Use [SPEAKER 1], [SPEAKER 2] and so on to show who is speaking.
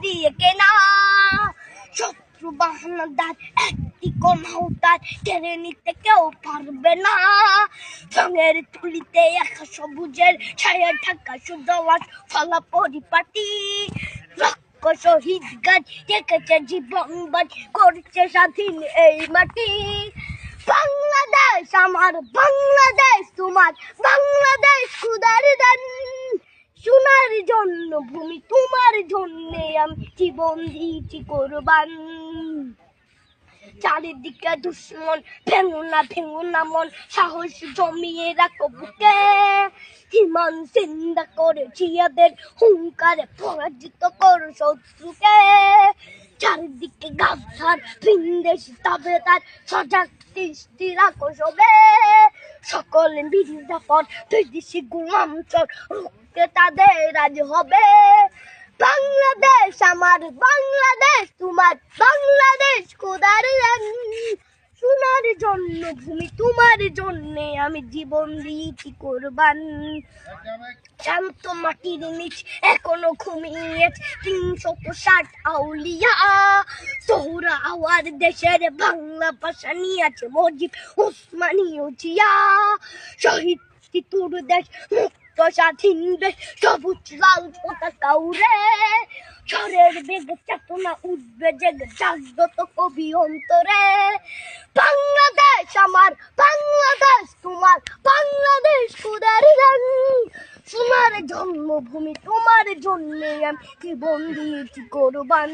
[SPEAKER 1] দিয়ে কেনা। শত্রু বাহানাদার একটি কণাও তার কেড়ে নিতে কেউ পারবে না। রঙের তুলিতে একা সবুজের ছায়া ঢাকা সুজলাস ফলা পরিপাটি। লক্ষ শহীদ গাছ রেখেছে জীবন বাজ করছে স্বাধীন এই মাটি। বাংলাদেশ আমার, বাংলাদেশ তোমার, বাংলাদেশ খুদার দান। সোনার জন্য ভূমি তোমার জন্যে আমি জীবন দিয়েছি কোরবান। চারিদিকে দুশ্মন, ভেঙো না মন, সাহস জমিয়ে রাখো বুকে। হিমান চিন্তা করেছি এদের হুঙ্কারে পরাজিত করো শত্রুকে। চারিদিকে গাছার ভিনদেশি তবে তার সজাগ দৃষ্টি রাখো সবে। সকল বিরুদ্ধাপদ বিদেশি গোলাম চোর রুখতে তাদের আজ হবে। বাংলাদেশ আমার, বাংলাদেশ তোমার, বাংলাদেশ খোদার দান। সোনার জন্য ভূমি তোমার জন্যে আমি জীবন দিয়েছি কোরবান। শান্ত মাটির নিচ এখনো ঘুমিয়ে ৩৬০ আউলিয়া। সোহরা আওয়ার দেশের বাংলা ভাষা নিয়ে আছে মজিদ উসমানীয় জিয়া। শহীদ তিতুর দেশ, মুক্ত স্বাধীন দেশ, সবুজ লাল পতাকা উড়ে। ঝড়ের বেগে চেতনা উঠবে জেগে জাগ্রত কবি অন্তরে। বাংলাদেশ আমার, বাংলাদেশ তোমার, বাংলাদেশ খোদার দান। সোনার জন্মভূমি তোমার জন্যে আমি জীবন দিয়েছি কোরবান।